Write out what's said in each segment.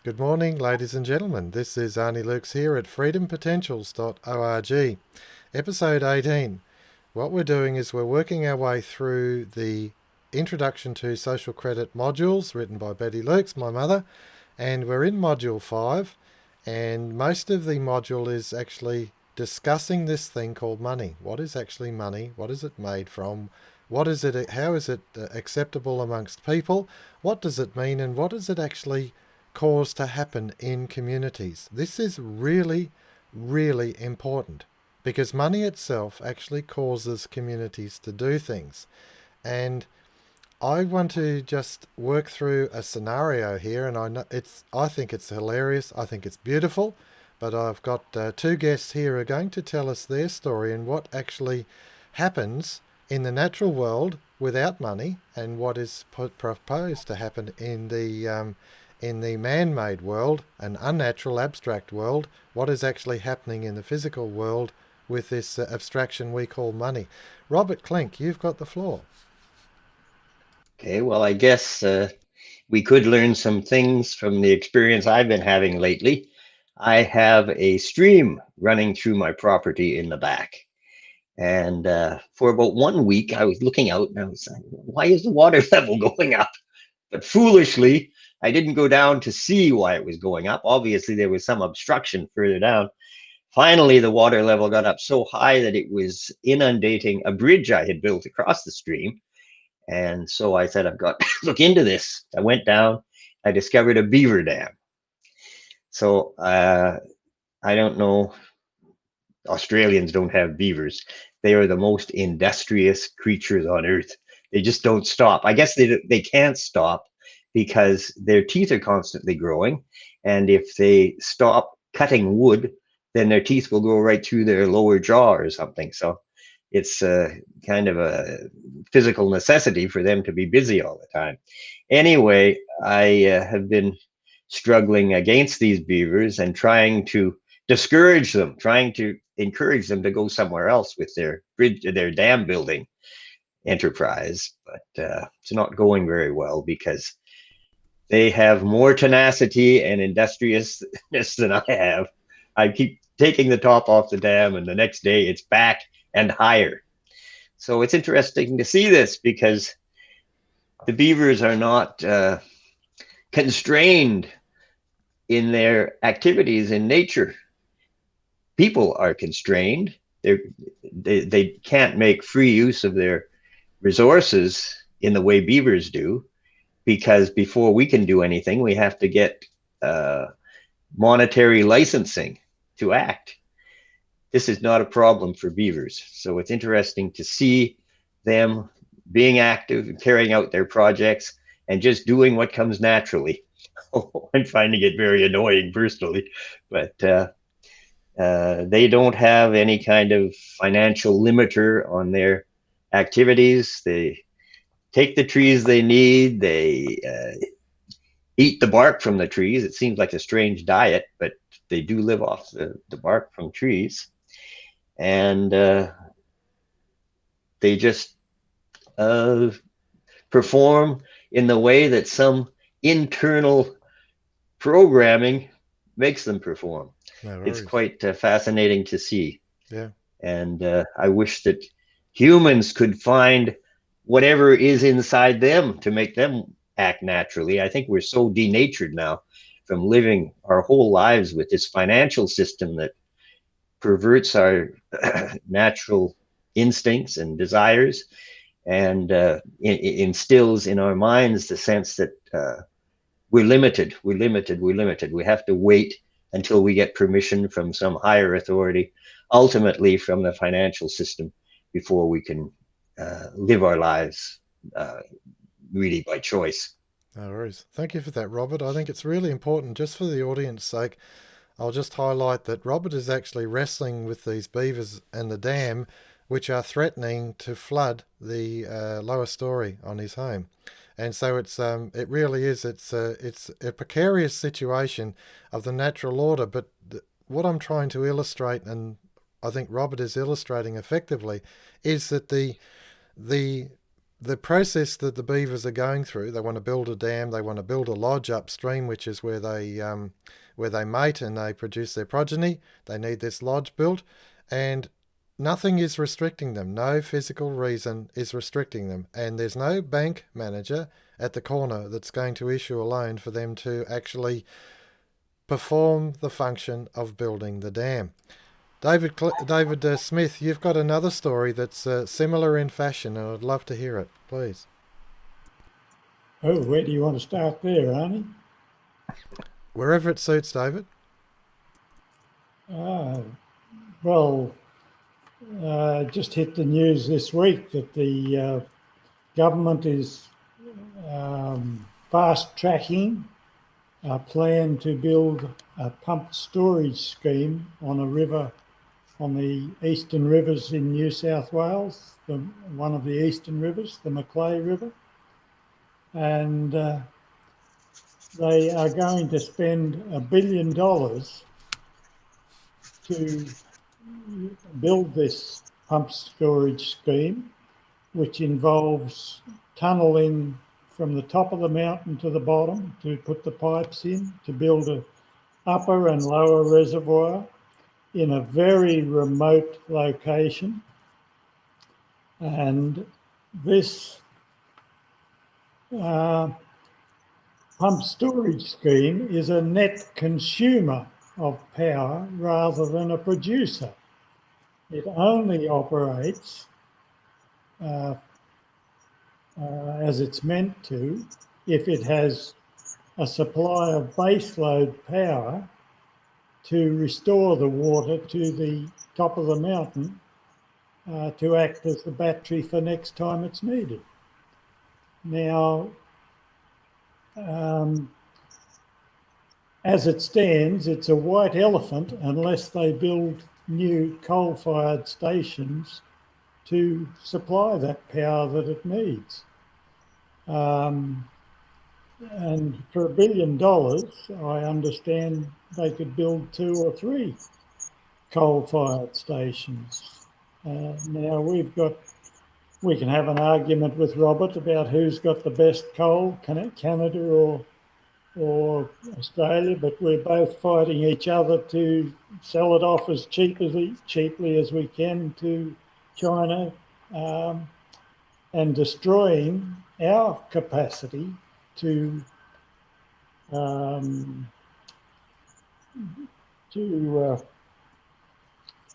Good morning, ladies and gentlemen. This is Arnis Luks here at freedompotentials.org. Episode 18. What we're doing is we're working our way through the Introduction to Social Credit modules written by Betty Luks, my mother, and we're in Module 5, and most of the module is actually discussing this thing called money. What is actually money? What is it made from? What is it? How is it acceptable amongst people? What does it mean, and what does it actually cause to happen in communities? This is really, really important because money itself actually causes communities to do things. And I want to just work through a scenario here, and I think it's hilarious. I think it's beautiful, but I've got two guests here who are going to tell us their story and what actually happens in the natural world without money, and what is proposed to happen in the man-made world, an unnatural, abstract world. What is actually happening in the physical world with this abstraction we call money? Robert Klink, you've got the floor. Okay, well, I guess we could learn some things from the experience I've been having lately. I have a stream running through my property in the back. And for about 1 week, I was looking out and I was like, why is the water level going up? But foolishly, I didn't go down to see why it was going up. Obviously, there was some obstruction further down. Finally, the water level got up so high that it was inundating a bridge I had built across the stream. And so I said, I've got to look into this. I went down, I discovered a beaver dam. So I don't know, Australians don't have beavers. They are the most industrious creatures on earth. They just don't stop. I guess they can't stop because their teeth are constantly growing. And if they stop cutting wood, then their teeth will go right through their lower jaw or something. So it's kind of a physical necessity for them to be busy all the time. Anyway, I have been struggling against these beavers and trying to discourage them, trying to encourage them to go somewhere else with their bridge, their dam building enterprise. But it's not going very well because they have more tenacity and industriousness than I have. I keep taking the top off the dam, and the next day it's back and higher. So it's interesting to see this because the beavers are not constrained in their activities in nature. People are constrained. They can't make free use of their resources in the way beavers do, because before we can do anything, we have to get uh, monetary licensing to act. This is not a problem for beavers. So it's interesting to see them being active and carrying out their projects and just doing what comes naturally. I'm finding it very annoying personally, but they don't have any kind of financial limiter on their activities. They take the trees they need. They eat the bark from the trees. It seems like a strange diet, but they do live off the bark from trees. And they just uh, perform in the way that some internal programming makes them perform. No It's worries. quite fascinating to see. Yeah. And I wish that humans could find whatever is inside them to make them act naturally. I think we're so denatured now from living our whole lives with this financial system that perverts our natural instincts and desires, and instills in our minds the sense that we're limited, we're limited, we're limited. We have to wait until we get permission from some higher authority, ultimately from the financial system, before we can live our lives uh, really by choice. No worries. Thank you for that, Robert. I think it's really important, just for the audience sake. I'll just highlight that Robert is actually wrestling with these beavers and the dam, which are threatening to flood the lower story on his home. And so it really is it's a precarious situation of the natural order. But what I'm trying to illustrate, and I think Robert is illustrating effectively, is that the the process that the beavers are going through, they want to build a dam, they want to build a lodge upstream, which is where they mate and they produce their progeny. They need this lodge built, and nothing is restricting them. No physical reason is restricting them, and there's no bank manager at the corner that's going to issue a loan for them to actually perform the function of building the dam. David Smith, you've got another story that's similar in fashion, and I'd love to hear it, please. Oh, where do you want to start there, Arnie? Wherever it suits, David. Ah, well, just hit the news this week that the government is fast tracking a plan to build a pumped storage scheme on a river, on the eastern rivers in New South Wales, one of the eastern rivers, the Macleay River. And they are going to spend $1 billion to build this pump storage scheme, which involves tunnelling from the top of the mountain to the bottom to put the pipes in, to build an upper and lower reservoir in a very remote location. And this pump storage scheme is a net consumer of power rather than a producer. It only operates as it's meant to if it has a supply of baseload power to restore the water to the top of the mountain to act as the battery for next time it's needed. Now, as it stands, it's a white elephant unless they build new coal-fired stations to supply that power that it needs. And for $1 billion, I understand they could build 2 or 3 coal-fired stations. Now we can have an argument with Robert about who's got the best coal, Canada or Australia, but we're both fighting each other to sell it off as cheaply as we can to China, and destroying our capacity to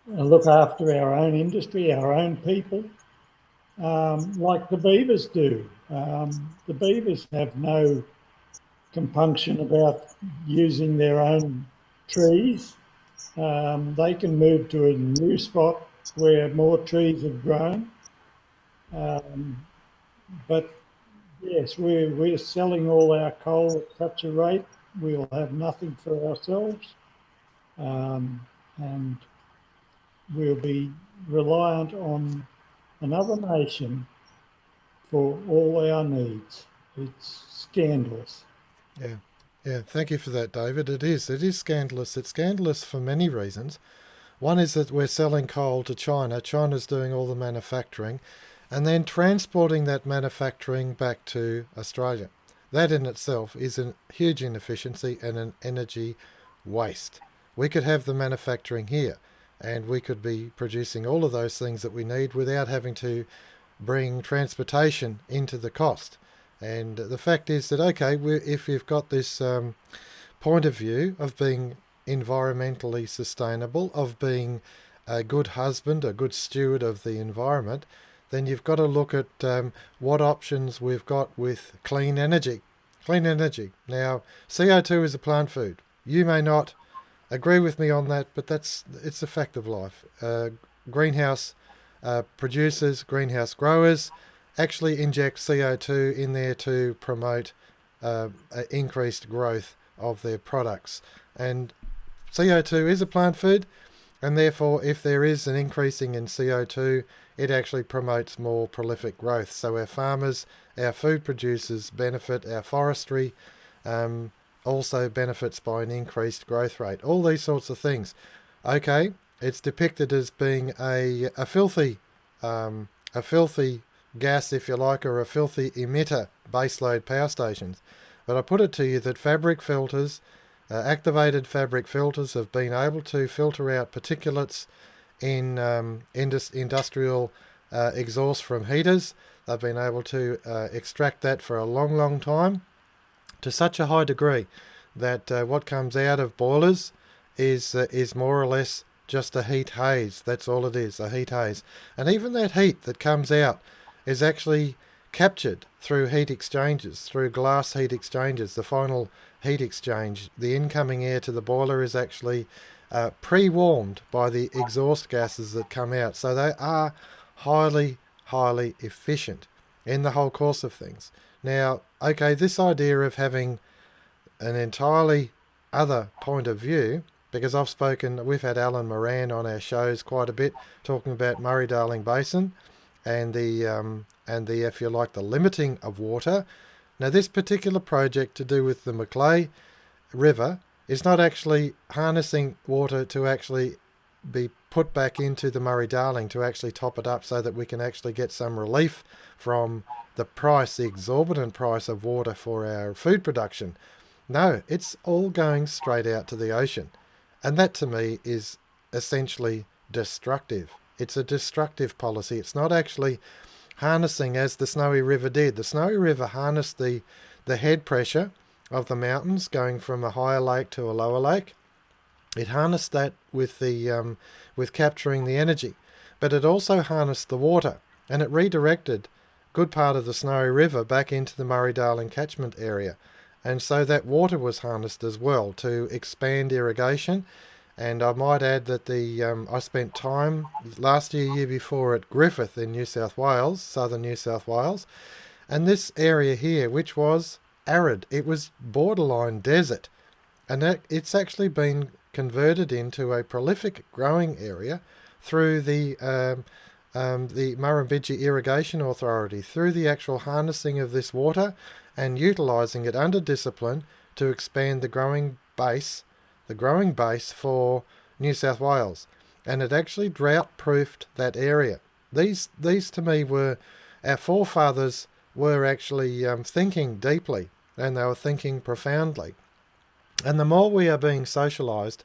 look after our own industry, our own people, like the beavers do. The beavers have no compunction about using their own trees. They can move to a new spot where more trees have grown. But yes, we're selling all our coal at such a rate, we'll have nothing for ourselves, and we'll be reliant on another nation for all our needs. It's scandalous. Yeah, yeah. Thank you for that, David. It is. It is scandalous. It's scandalous for many reasons. One is that we're selling coal to China. China's doing all the manufacturing, and then transporting that manufacturing back to Australia. That in itself is a huge inefficiency and an energy waste. We could have the manufacturing here, and we could be producing all of those things that we need without having to bring transportation into the cost. And the fact is that, okay, if you've got this point of view of being environmentally sustainable, of being a good husband, a good steward of the environment, then you've got to look at what options we've got with clean energy. Clean energy. Now, CO2 is a plant food. You may not agree with me on that, but it's a fact of life. Greenhouse producers, greenhouse growers actually inject CO2 in there to promote increased growth of their products. And CO2 is a plant food, and therefore if there is an increasing in CO2, it actually promotes more prolific growth. So our farmers, our food producers benefit, our forestry also benefits by an increased growth rate. All these sorts of things. Okay, it's depicted as being a filthy gas, if you like, or a filthy emitter baseload power stations. But I put it to you that fabric filters, activated fabric filters, have been able to filter out particulates in industrial exhaust from heaters. They've been able to extract that for a long, long time, to such a high degree that what comes out of boilers is more or less just a heat haze. That's all it is, a heat haze. And even that heat that comes out is actually captured through heat exchangers, through glass heat exchangers. The final heat exchange, the incoming air to the boiler, is actually pre-warmed by the exhaust gases that come out. So they are highly, highly efficient in the whole course of things. Now, okay, this idea of having an entirely other point of view, because we've had Alan Moran on our shows quite a bit talking about Murray-Darling Basin and the if you like, the limiting of water. Now, this particular project to do with the Macleay River is not actually harnessing water to actually be put back into the Murray-Darling to actually top it up so that we can actually get some relief from the exorbitant price of water for our food production. No, it's all going straight out to the ocean. And that to me is essentially destructive. It's a destructive policy. It's not actually harnessing as the Snowy River did. The Snowy River harnessed the head pressure of the mountains going from a higher lake to a lower lake. It harnessed that with capturing the energy, but it also harnessed the water, and it redirected good part of the Snowy River back into the Murray-Darling catchment area. And so that water was harnessed as well to expand irrigation. And I might add that I spent time last year before at Griffith in New South Wales, southern New South Wales, and this area here, which was arid, it was borderline desert, and it's actually been converted into a prolific growing area through the Murrumbidgee Irrigation Authority, through the actual harnessing of this water and utilising it under discipline to expand the growing base for New South Wales. And it actually drought-proofed that area. These to me were, our forefathers were actually thinking deeply, and they were thinking profoundly. And the more we are being socialised,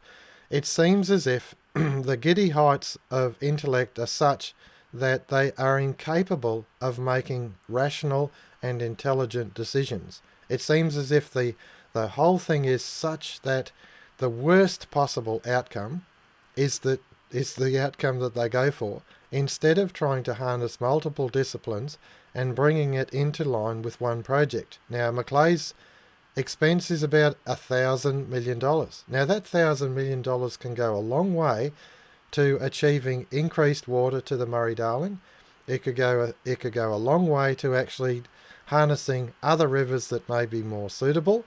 it seems as if the giddy heights of intellect are such that they are incapable of making rational and intelligent decisions. It seems as if the whole thing is such that the worst possible outcome is the outcome that they go for, instead of trying to harness multiple disciplines and bringing it into line with one project. Now, Macleay's expense is about $1,000 million. Now, that $1,000 million can go a long way to achieving increased water to the Murray-Darling. It could go a long way to actually harnessing other rivers that may be more suitable,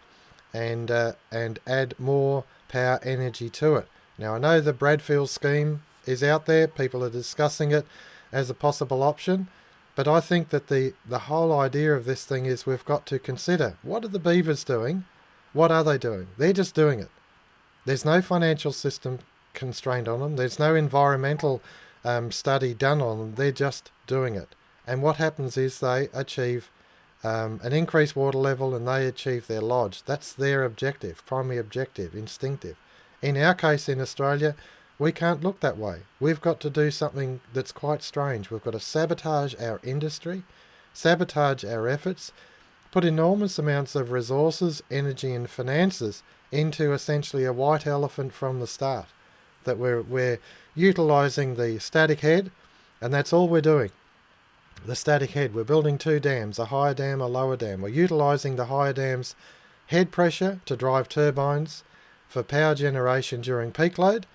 and add more power energy to it. Now, I know the Bradfield scheme is out there. People are discussing it as a possible option. But I think that the whole idea of this thing is we've got to consider, what are the beavers doing? What are they doing? They're just doing it. There's no financial system constraint on them. There's no environmental study done on them. They're just doing it. And what happens is they achieve an increased water level, and they achieve their lodge. That's their objective, primary objective, instinctive. In our case in Australia, we can't look that way. We've got to do something that's quite strange. We've got to sabotage our industry, sabotage our efforts, put enormous amounts of resources, energy and finances into essentially a white elephant from the start. That we're utilising the static head, and that's all we're doing. The static head. We're building two dams, a higher dam, a lower dam. We're utilising the higher dam's head pressure to drive turbines for power generation during peak load,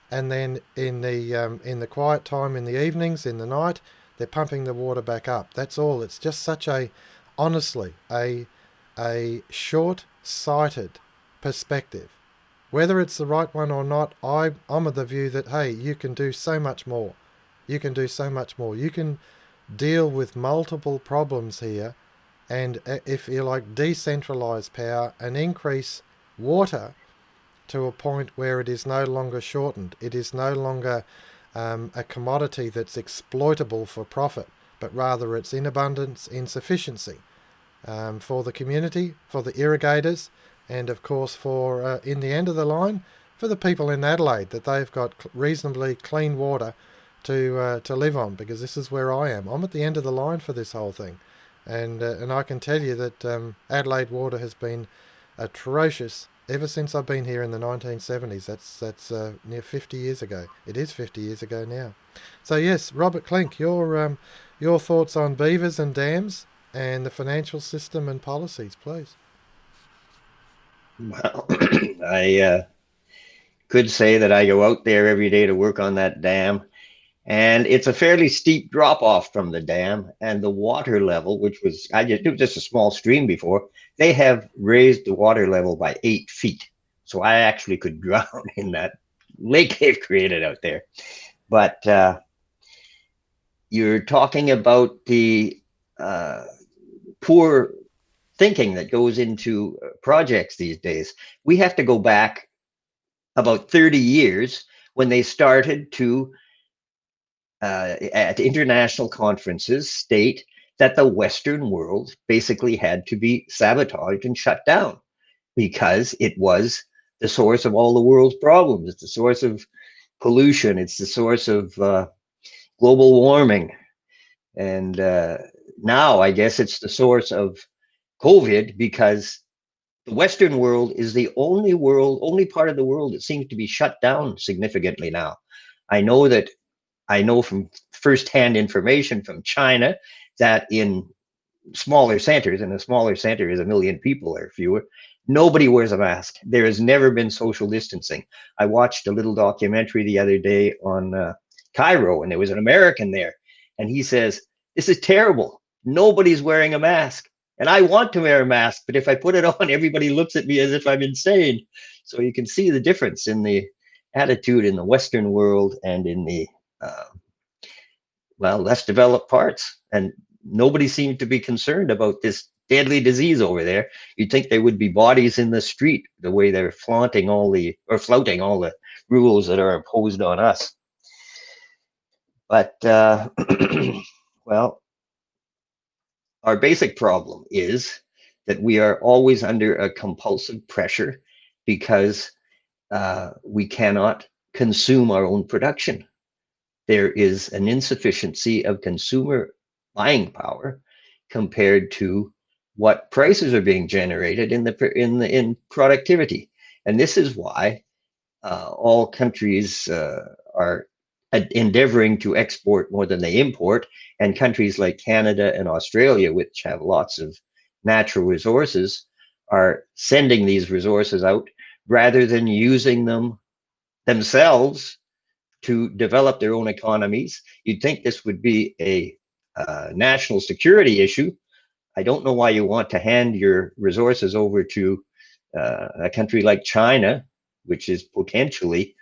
and then in the quiet time, in the evenings, in the night, they're pumping the water back up. That's all. It's just such honestly, a short-sighted perspective. Whether it's the right one or not, I'm of the view that, hey, you can do so much more. You can do so much more. You can deal with multiple problems here, and if you like, decentralize power and increase water to a point where it is no longer shortened. It is no longer a commodity that's exploitable for profit, but rather it's in abundance, insufficiency for the community, for the irrigators, and of course for, in the end of the line, for the people in Adelaide, that they've got reasonably clean water to live on, because this is where I am. I'm at the end of the line for this whole thing, and I can tell you that Adelaide water has been atrocious ever since I've been here in the 1970s. That's near 50 years ago. It is 50 years ago now. So yes, Robert Klink, your thoughts on beavers and dams and the financial system and policies, please. Well, I could say that I go out there every day to work on that dam, and it's a fairly steep drop off from the dam, and the water level, which was, it was just a small stream before, they have raised the water level by 8 feet. So I actually could drown in that lake they've created out there. But you're talking about the poor thinking that goes into projects these days. We have to go back about 30 years when they started to, at international conferences, state that the Western world basically had to be sabotaged and shut down because it was the source of all the world's problems. It's the source of pollution. It's the source of global warming. And now I guess it's the source of COVID, because the Western world is the only part of the world that seems to be shut down significantly now. I know from firsthand information from China that in smaller centers, and a smaller center is 1 million people or fewer, nobody wears a mask. There has never been social distancing. I watched a little documentary the other day on Cairo, and there was an American there, and he says, "This is terrible. Nobody's wearing a mask. And I want to wear a mask, but if I put it on, everybody looks at me as if I'm insane." So you can see the difference in the attitude in the Western world and in the, less developed parts. And nobody seemed to be concerned about this deadly disease over there. You'd think there would be bodies in the street the way they're flouting all the rules that are imposed on us. But, well, our basic problem is that we are always under a compulsive pressure because we cannot consume our own production. There is an insufficiency of consumer buying power compared to what prices are being generated in productivity, and this is why all countries are endeavoring to export more than they import, and countries like Canada and Australia, which have lots of natural resources, are sending these resources out rather than using them themselves to develop their own economies. You'd think this would be a national security issue. I don't know why you want to hand your resources over to a country like China, which is potentially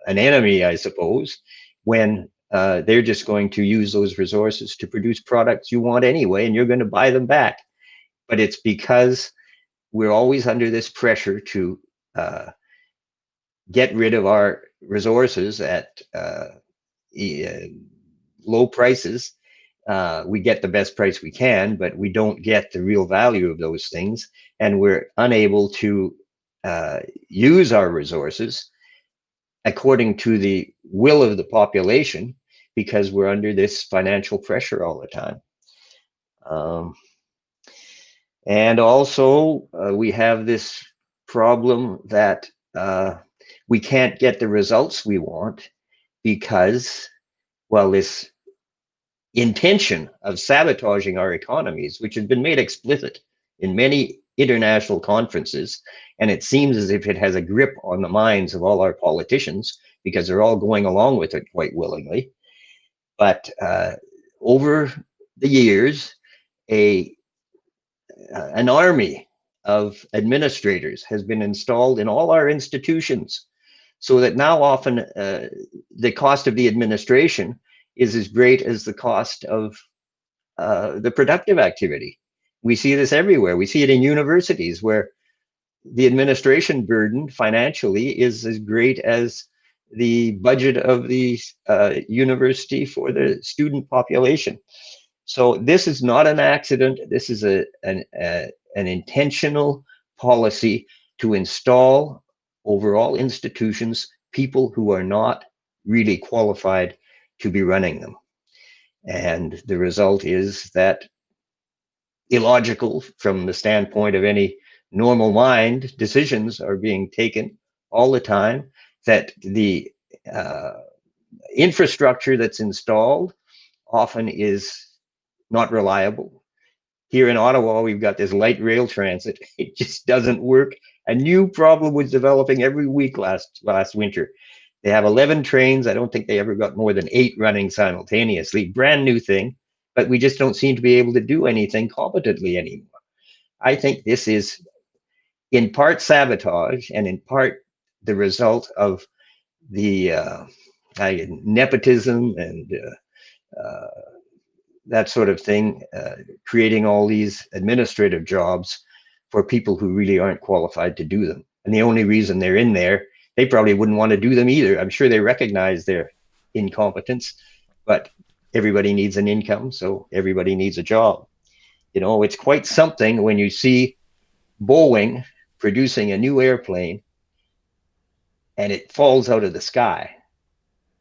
an enemy, I suppose, when they're just going to use those resources to produce products you want anyway, and you're going to buy them back. But it's because we're always under this pressure to get rid of our resources at low prices. We get the best price we can, but we don't get the real value of those things, and we're unable to use our resources according to the will of the population because we're under this financial pressure all the time. And also, we have this problem that we can't get the results we want because, well, this intention of sabotaging our economies, which has been made explicit in many international conferences, and it seems as if it has a grip on the minds of all our politicians because they're all going along with it quite willingly. But over the years, an army of administrators has been installed in all our institutions, so that now often the cost of the administration is as great as the cost of the productive activity. We see this everywhere. We see it in universities where the administration burden financially is as great as the budget of the university for the student population. So this is not an accident. This is an intentional policy to install over all institutions people who are not really qualified to be running them. And the result is that illogical from the standpoint of any normal mind decisions are being taken all the time, that the uh, infrastructure that's installed often is not reliable. Here in Ottawa, we've got this light rail transit. It just doesn't work. A new problem was developing every week last winter. They have 11 trains. I don't think they ever got more than 8 running simultaneously. Brand new thing, but we just don't seem to be able to do anything competently anymore. I think this is in part sabotage and in part the result of the nepotism and that sort of thing, creating all these administrative jobs for people who really aren't qualified to do them. And the only reason they're in there, they probably wouldn't want to do them either. I'm sure they recognize their incompetence, but everybody needs an income, so everybody needs a job. You know, it's quite something when you see Boeing producing a new airplane and it falls out of the sky.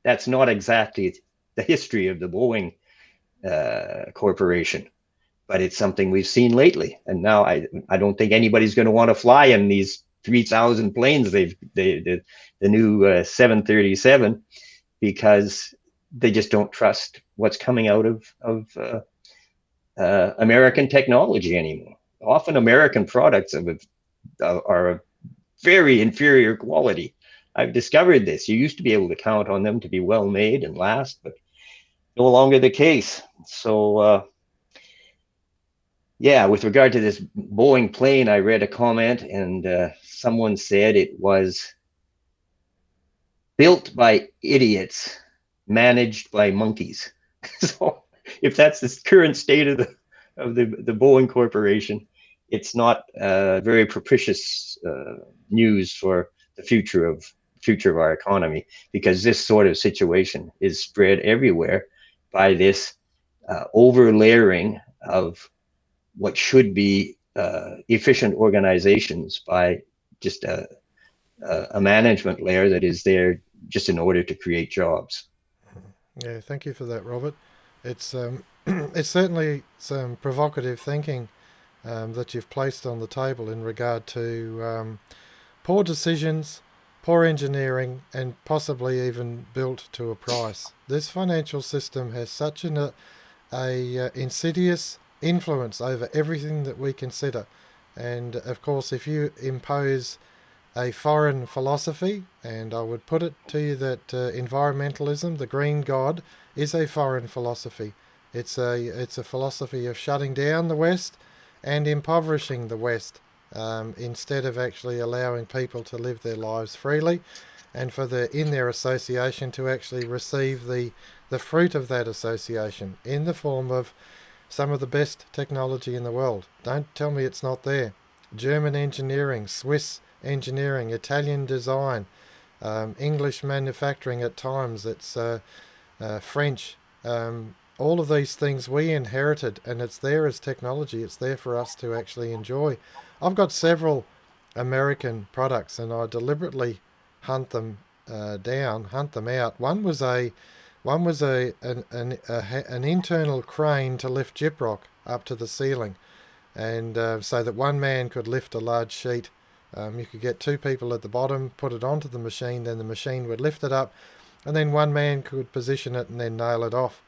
That's not exactly the history of the Boeing corporation, but it's something we've seen lately. And now I don't think anybody's going to want to fly in these 3,000 planes the new 737, because they just don't trust what's coming out of American technology anymore. Often American products are of very inferior quality. I've discovered this. You used to be able to count on them to be well made and last, but no longer the case. So yeah, with regard to this Boeing plane, I read a comment and someone said it was built by idiots, managed by monkeys. So if that's the current state of the Boeing Corporation, it's not very propitious news for the future of our economy, because this sort of situation is spread everywhere by this over layering of what should be efficient organizations by just a management layer that is there just in order to create jobs. Yeah, thank you for that, Robert. It's it's certainly some provocative thinking that you've placed on the table in regard to poor decisions, poor engineering, and possibly even built to a price. This financial system has such a insidious influence over everything that we consider. And of course, if you impose a foreign philosophy, and I would put it to you that environmentalism, the green god, is a foreign philosophy. It's a philosophy of shutting down the West and impoverishing the West, instead of actually allowing people to live their lives freely, and for in their association to actually receive the fruit of that association in the form of some of the best technology in the world. Don't tell me it's not there. German engineering, Swiss engineering, Italian design, English manufacturing at times, it's French. All of these things we inherited, and it's there as technology. It's there for us to actually enjoy. I've got several American products, and I deliberately hunt them hunt them out. One was an internal crane to lift gyprock up to the ceiling, and so that one man could lift a large sheet. You could get 2 people at the bottom, put it onto the machine, then the machine would lift it up, and then one man could position it and then nail it off,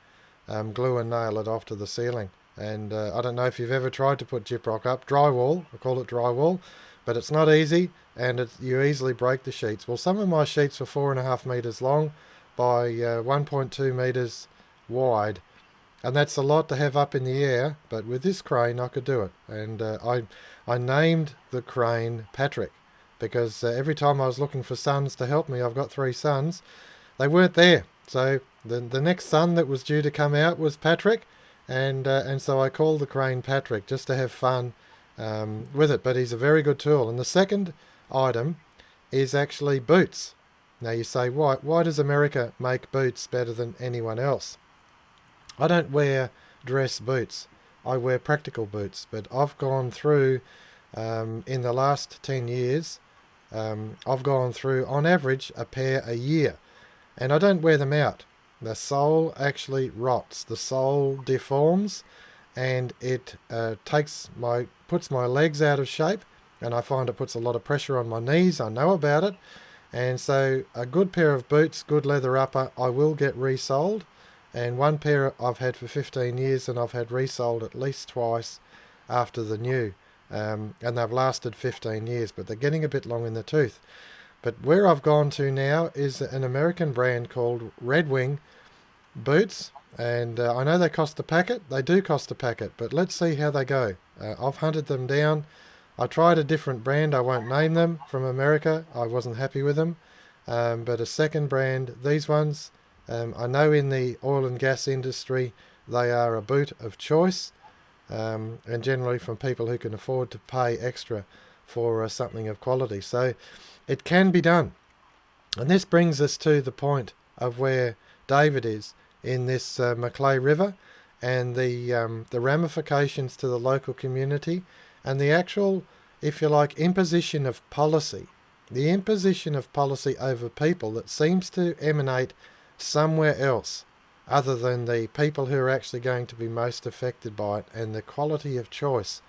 glue and nail it off to the ceiling. And I don't know if you've ever tried to put gyprock up, drywall, I call it drywall, but it's not easy, and you easily break the sheets. Well, some of my sheets were 4.5 meters long by 1.2 meters wide, and that's a lot to have up in the air, but with this crane I could do it. And I named the crane Patrick, because every time I was looking for sons to help me, I've got 3 sons, they weren't there. So the next son that was due to come out was Patrick, and so I called the crane Patrick just to have fun with it. But he's a very good tool. And the second item is actually boots. Now you say, why does America make boots better than anyone else? I don't wear dress boots. I wear practical boots, but I've gone through, in the last 10 years, I've gone through, on average, a pair a year. And I don't wear them out. The sole actually rots. The sole deforms, and it puts my legs out of shape, and I find it puts a lot of pressure on my knees. I know about it. And so a good pair of boots, good leather upper, I will get resold. And one pair I've had for 15 years, and I've had resold at least twice after the new. And they've lasted 15 years, but they're getting a bit long in the tooth. But where I've gone to now is an American brand called Red Wing boots. And I know they cost a packet. They do cost a packet, but let's see how they go. I've hunted them down. I tried a different brand, I won't name them, from America. I wasn't happy with them. But a second brand, these ones, I know in the oil and gas industry they are a boot of choice, and generally from people who can afford to pay extra for something of quality. So it can be done. And this brings us to the point of where David is in this Macleay River, and the ramifications to the local community, and the actual, if you like, imposition of policy. The imposition of policy over people that seems to emanate somewhere else other than the people who are actually going to be most affected by it, and the quality of choice.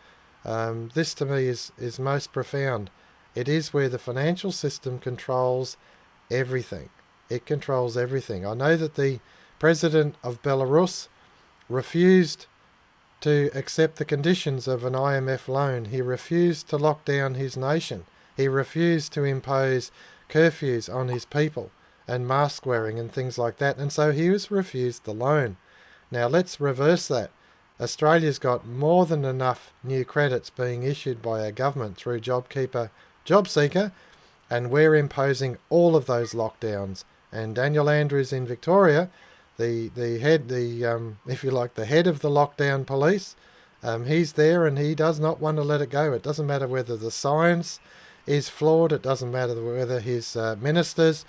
This to me is most profound. It is where the financial system controls everything. It controls everything. I know that the president of Belarus refused to accept the conditions of an IMF loan. He refused to lock down his nation. He refused to impose curfews on his people and mask wearing and things like that. And so he was refused the loan. Now let's reverse that. Australia's got more than enough new credits being issued by our government through JobKeeper, JobSeeker, and we're imposing all of those lockdowns. And Daniel Andrews in Victoria, the head, if you like, the head of the lockdown police, he's there, and he does not want to let it go. It doesn't matter whether the science is flawed. It doesn't matter whether his ministers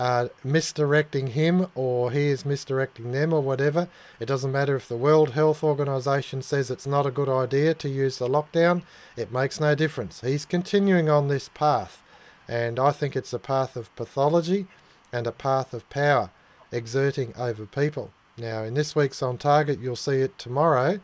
are misdirecting him or he is misdirecting them or whatever. It doesn't matter if the World Health Organization says it's not a good idea to use the lockdown. It makes no difference. He's continuing on this path, and I think it's a path of pathology and a path of power exerting over people. Now, in this week's On Target, you'll see it tomorrow.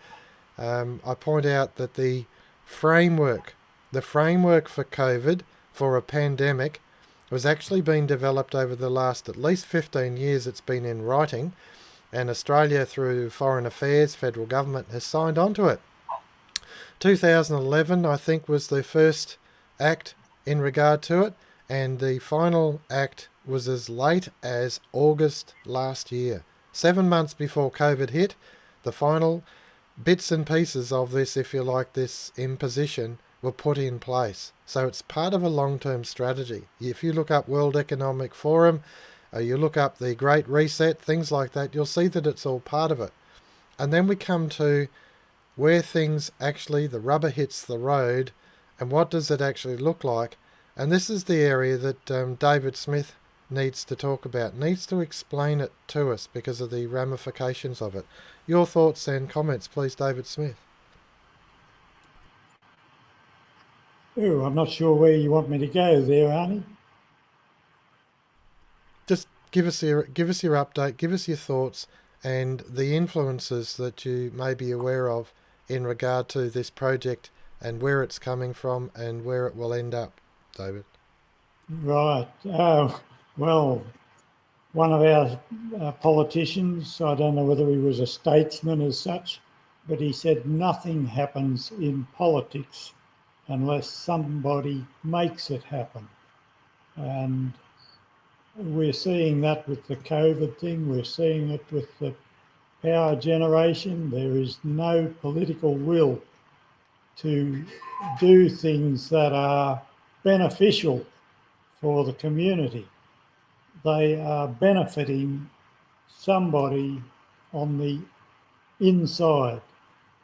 I point out that the framework for COVID, for a pandemic, was actually being developed over the last at least 15 years. It's been in writing, and Australia, through Foreign Affairs, federal government, has signed on to it. 2011, I think, was the first act in regard to it, and the final act was as late as August last year. 7 months before COVID hit, the final bits and pieces of this, if you like, this imposition were put in place. So it's part of a long-term strategy. If you look up World Economic Forum, you look up the Great Reset, things like that, you'll see that it's all part of it. And then we come to where things actually, the rubber hits the road, and what does it actually look like? And this is the area that David Smith needs to talk about, needs to explain it to us because of the ramifications of it. Your thoughts and comments, please, David Smith. Oh, I'm not sure where you want me to go there, Arnie. Just give us your update, give us your thoughts and the influences that you may be aware of in regard to this project and where it's coming from and where it will end up, David. Right. Well, one of our politicians, I don't know whether he was a statesman as such, but he said nothing happens in politics unless somebody makes it happen. And we're seeing that with the COVID thing. We're seeing it with the power generation. There is no political will to do things that are beneficial for the community. They are benefiting somebody on the inside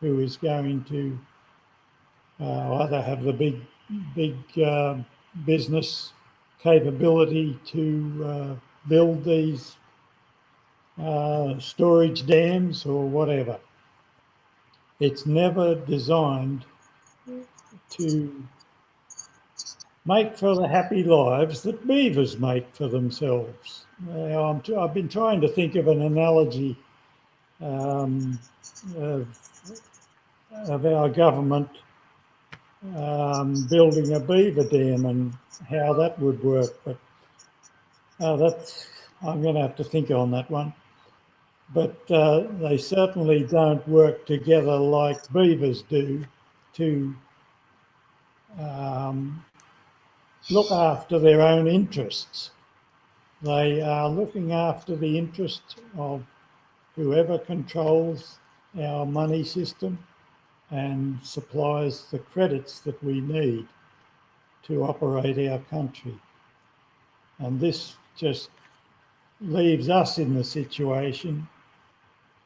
who is going to either have the big business capability to build these storage dams or whatever. It's never designed to make for the happy lives that beavers make for themselves. I've been trying to think of an analogy um, of our government building a beaver dam and how that would work, but I'm going to have to think on that one. But they certainly don't work together like beavers do to look after their own interests. They are looking after the interests of whoever controls our money system and supplies the credits that we need to operate our country. And this just leaves us in the situation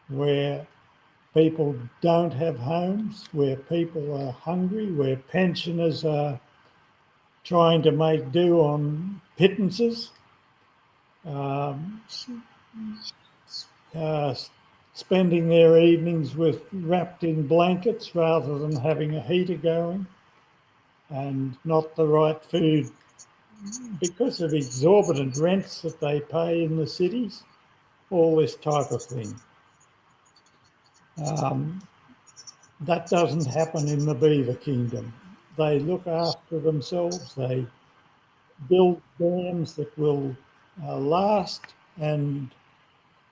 where people don't have homes, where people are hungry, where pensioners are trying to make do on pittances, spending their evenings wrapped in blankets rather than having a heater going, and not the right food because of exorbitant rents that they pay in the cities, all this type of thing. That doesn't happen in the beaver kingdom. They look after themselves, they build dams that will last and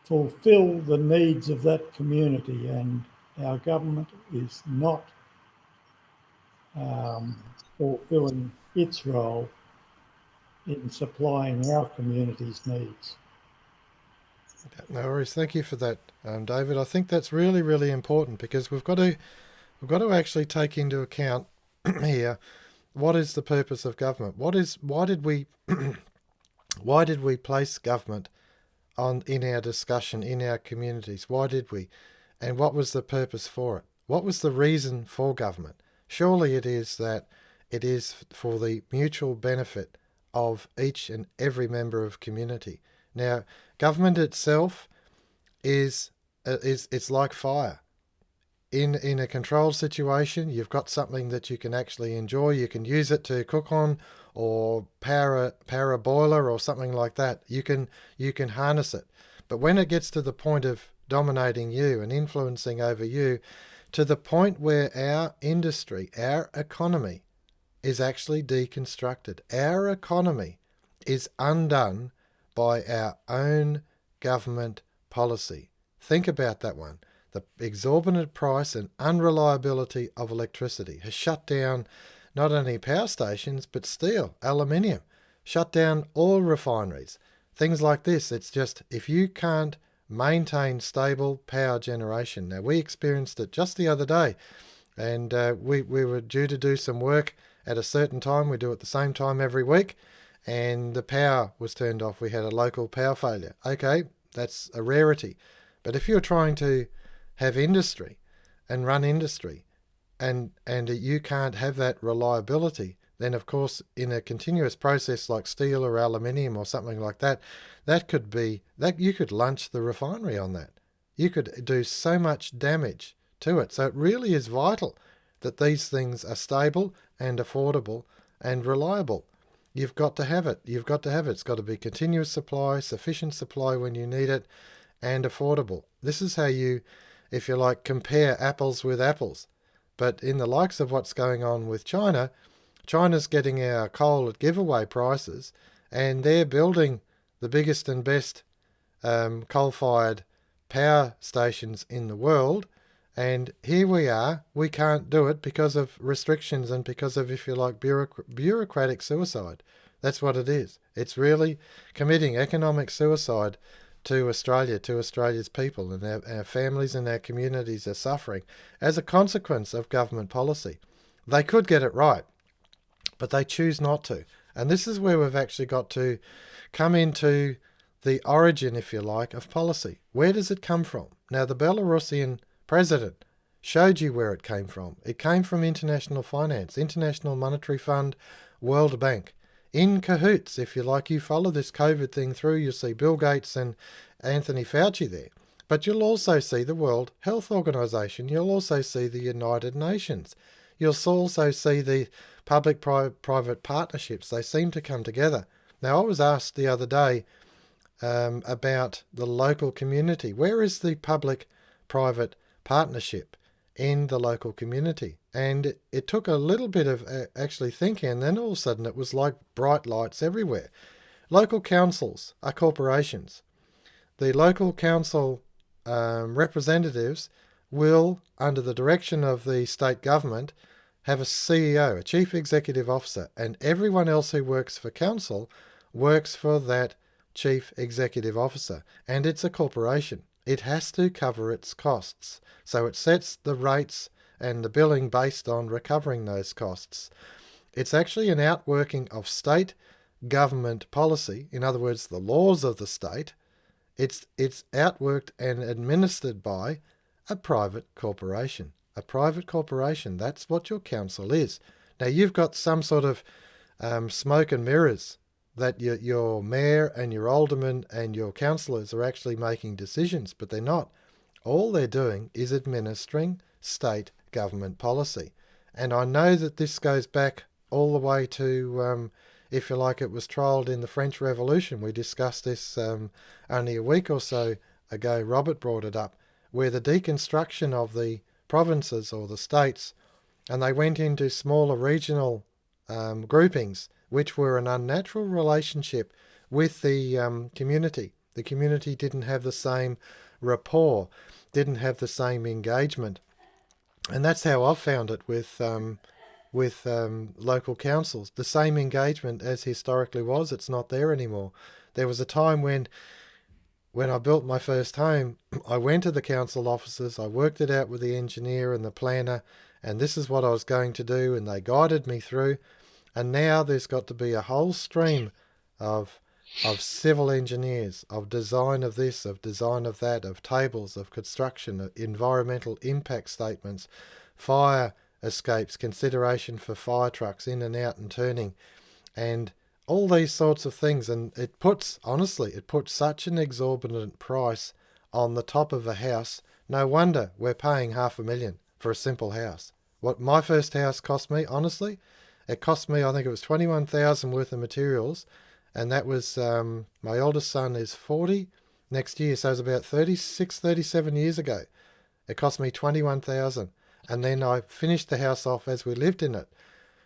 fulfill the needs of that community, and our government is not fulfilling its role in supplying our community's needs. No worries. Thank you for that, David. I think that's really, really important because we've got to actually take into account here what is the purpose of government. Why did we why did we place government in our discussion in our communities? Why did we? And what was the purpose for it? What was the reason for government? Surely it is that it is for the mutual benefit of each and every member of community. Now, government itself is it's like fire. In a controlled situation, you've got something that you can actually enjoy. You can use it to cook on, or power a boiler or something like that. You can harness it. But when it gets to the point of dominating you and influencing over you, to the point where our industry, our economy, is actually deconstructed. Our economy is undone by our own government policy. Think about that one. The exorbitant price and unreliability of electricity has shut down not only power stations, but steel, aluminium, shut down oil refineries, things like this. It's just, if you can't maintain stable power generation. Now, we experienced it just the other day, and we were due to do some work at a certain time. We do it the same time every week, and the power was turned off. We had a local power failure. Okay, that's a rarity. But if you're trying to have industry and run industry, and you can't have that reliability, then of course in a continuous process like steel or aluminium or something like that, that could be that you could lunch the refinery on that. You could do so much damage to it. So it really is vital that these things are stable and affordable and reliable. You've got to have it. You've got to have it. It's got to be continuous supply, sufficient supply when you need it, and affordable. This is how you, if you like, compare apples with apples. But in the likes of what's going on with China, China's getting our coal at giveaway prices, and they're building the biggest and best coal-fired power stations in the world. And here we are, we can't do it because of restrictions and because of, if you like, bureaucratic suicide. That's what it is. It's really committing economic suicide to Australia, to Australia's people, and our families and our communities are suffering as a consequence of government policy. They could get it right, but they choose not to. And this is where we've actually got to come into the origin, if you like, of policy. Where does it come from? Now, the Belarusian president showed you where it came from. It came from international finance, International Monetary Fund, World Bank. in cahoots. If you like, you follow this COVID thing through, you'll see Bill Gates and Anthony Fauci there. But you'll also see the World Health Organization. You'll also see the United Nations. You'll also see the public-private partnerships. They seem to come together. Now, I was asked the other day about the local community. Where is the public-private partnership in the local community? And it took a little bit of actually thinking, and then all of a sudden it was like bright lights everywhere. Local councils are corporations. The local council representatives will, under the direction of the state government, have a CEO, a chief executive officer, and everyone else who works for council works for that chief executive officer. And it's a corporation. It has to cover its costs. So it sets the rates and the billing based on recovering those costs. It's actually an outworking of state government policy, in other words, the laws of the state. It's outworked and administered by a private corporation. A private corporation, that's what your council is. Now, you've got some sort of smoke and mirrors that your mayor and your alderman and your councillors are actually making decisions, but they're not. All they're doing is administering state government policy. And I know that this goes back all the way to, if you like, it was trialled in the French Revolution. We discussed this only a week or so ago. Robert brought it up, where the deconstruction of the provinces or the states, and they went into smaller regional groupings, which were an unnatural relationship with the community. The community didn't have the same rapport, didn't have the same engagement. And that's how I've found it with local councils. The same engagement as historically was, it's not there anymore. There was a time when I built my first home, I went to the council offices, I worked it out with the engineer and the planner, and this is what I was going to do, and they guided me through. And now there's got to be a whole stream of civil engineers, of design of this, of design of that, of tables, of construction, of environmental impact statements, fire escapes, consideration for fire trucks in and out and turning, and all these sorts of things. And it puts such an exorbitant price on the top of a house. No wonder we're paying $500,000 for a simple house. What my first house cost me, honestly, it cost me, I think it was $21,000 worth of materials, and that was, my oldest son is 40 next year, so it was about 36, 37 years ago. It cost me $21,000, and then I finished the house off as we lived in it.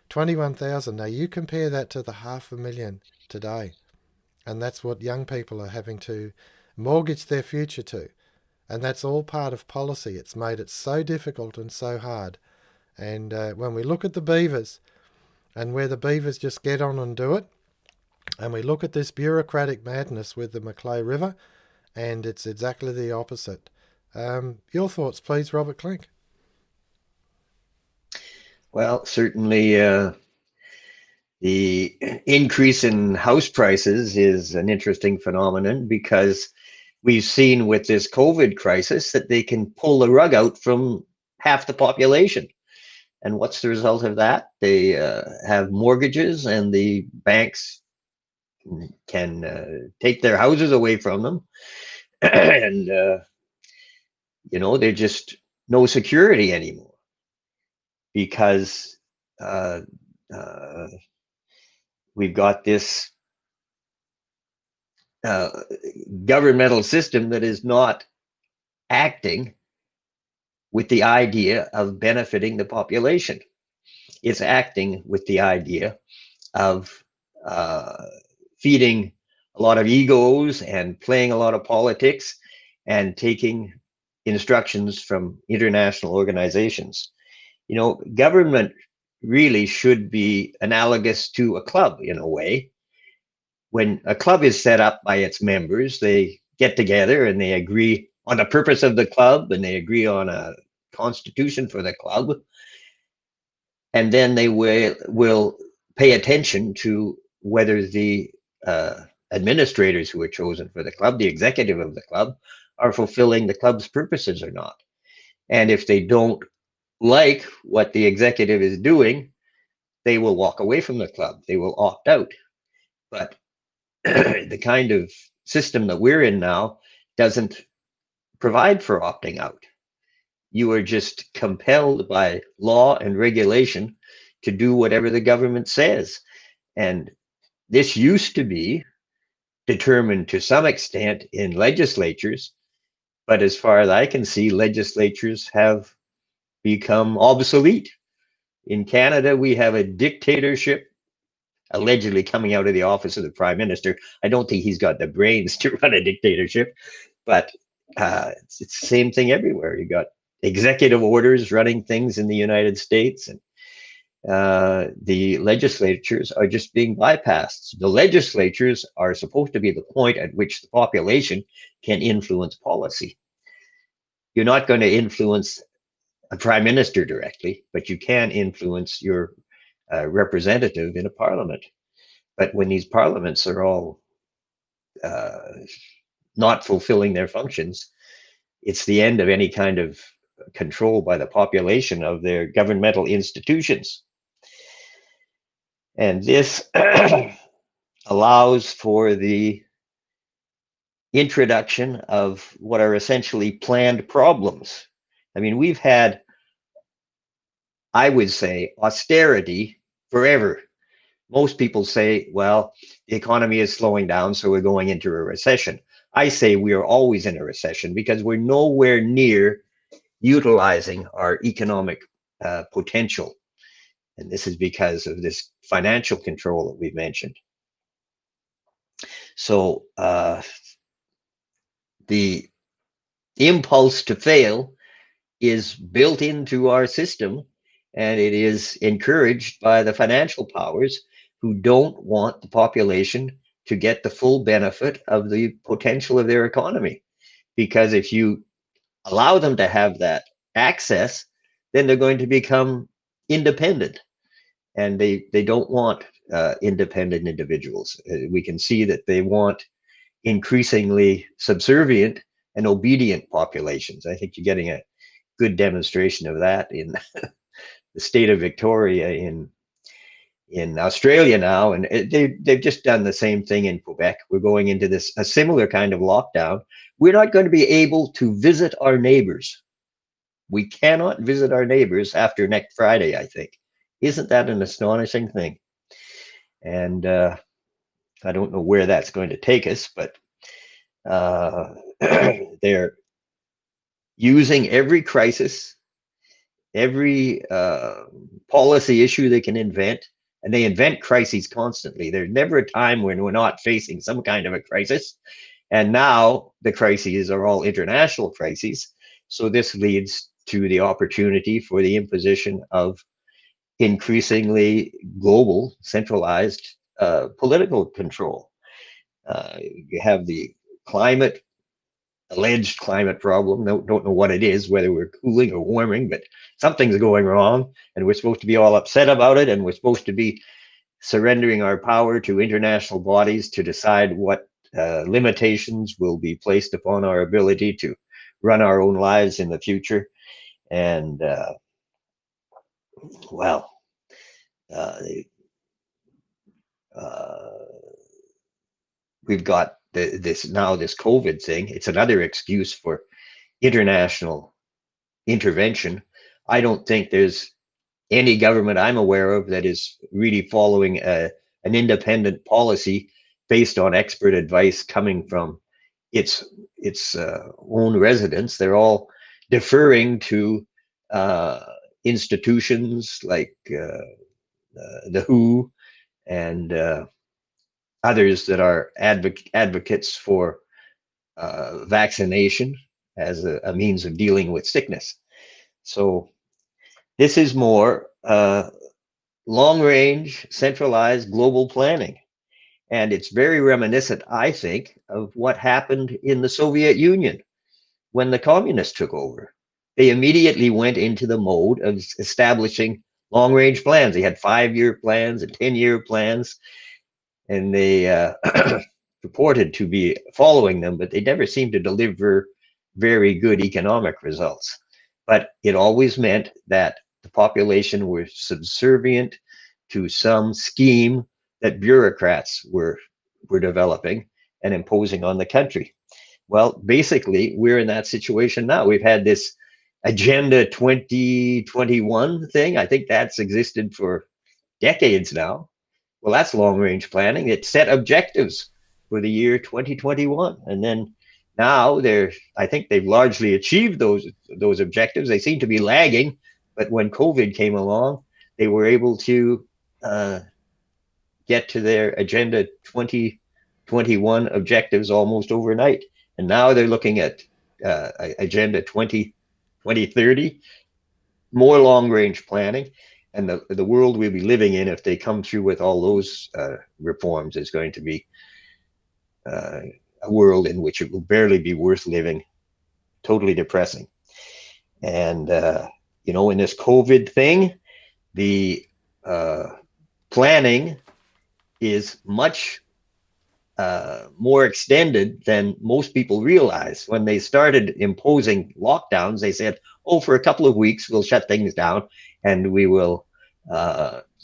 $21,000. Now you compare that to the $500,000 today, and that's what young people are having to mortgage their future to, and that's all part of policy. It's made it so difficult and so hard. And when we look at the beavers, and where the beavers just get on and do it, and we look at this bureaucratic madness with the Macleay River, and it's exactly the opposite. Your thoughts, please, Robert Klink. Well, certainly the increase in house prices is an interesting phenomenon, because we've seen with this COVID crisis that they can pull the rug out from half the population. And what's the result of that? They have mortgages, and the banks can take their houses away from them. And, they're just no security anymore, because we've got this governmental system that is not acting with the idea of benefiting the population. It's acting with the idea of feeding a lot of egos and playing a lot of politics and taking instructions from international organizations. Government really should be analogous to a club in a way. When a club is set up by its members, they get together and they agree on the purpose of the club, and they agree on a constitution for the club, and then they will pay attention to whether the administrators who are chosen for the club, the executive of the club, are fulfilling the club's purposes or not. And if they don't like what the executive is doing, they will walk away from the club. They will opt out. But the kind of system that we're in now doesn't provide for opting out. You are just compelled by law and regulation to do whatever the government says. And this used to be determined to some extent in legislatures, but as far as I can see, legislatures have become obsolete. In Canada, we have a dictatorship allegedly coming out of the office of the prime minister. I don't think he's got the brains to run a dictatorship, but it's the same thing everywhere. You got executive orders running things in the United States, and the legislatures are just being bypassed. The legislatures are supposed to be the point at which the population can influence policy. You're not going to influence a prime minister directly, but you can influence your representative in a parliament. But when these parliaments are all not fulfilling their functions, it's the end of any kind of control by the population of their governmental institutions. And this allows for the introduction of what are essentially planned problems. I mean, we've had, I would say, austerity forever. Most people say, well, the economy is slowing down, so we're going into a recession. I say we are always in a recession because we're nowhere near utilizing our economic potential. And this is because of this financial control that we mentioned. So the impulse to fail is built into our system, and it is encouraged by the financial powers who don't want the population to get the full benefit of the potential of their economy. Because if you allow them to have that access, then they're going to become independent. And they don't want independent individuals. We can see that they want increasingly subservient and obedient populations. I think you're getting a good demonstration of that in the state of Victoria in Australia now, and they've just done the same thing in Quebec. We're going into a similar kind of lockdown. We're not going to be able to visit our neighbors. We cannot visit our neighbors after next Friday, I think. Isn't that an astonishing thing? And I don't know where that's going to take us, but they're using every crisis, every policy issue they can invent, and they invent crises constantly. There's never a time when we're not facing some kind of a crisis. And now the crises are all international crises. So this leads to the opportunity for the imposition of increasingly global, centralized political control. You have the alleged climate problem. Don't know what it is, whether we're cooling or warming, but something's going wrong, and we're supposed to be all upset about it, and we're supposed to be surrendering our power to international bodies to decide what limitations will be placed upon our ability to run our own lives in the future. And well, we've got this COVID thing. It's another excuse for international intervention. I don't think there's any government I'm aware of that is really following an independent policy based on expert advice coming from its own residents. They're all deferring to institutions like the WHO and others that are advocates for vaccination as a means of dealing with sickness. So this is more long-range, centralized global planning. And it's very reminiscent, I think, of what happened in the Soviet Union when the communists took over. They immediately went into the mode of establishing long-range plans. They had 5-year plans and 10-year plans, and they purported to be following them, but they never seemed to deliver very good economic results. But it always meant that the population were subservient to some scheme that bureaucrats were developing and imposing on the country. Well, basically, we're in that situation now. We've had this Agenda 2021 thing. I think that's existed for decades now. Well, that's long range planning. It set objectives for the year 2021. And then now I think they've largely achieved those objectives. They seem to be lagging, but when COVID came along, they were able to get to their Agenda 2021 objectives almost overnight. And now they're looking at Agenda 2030, more long range planning. And the world we'll be living in, if they come through with all those reforms, is going to be a world in which it will barely be worth living, totally depressing. And, in this COVID thing, the planning is much more extended than most people realize. When they started imposing lockdowns, they said, oh, for a couple of weeks, we'll shut things down and we will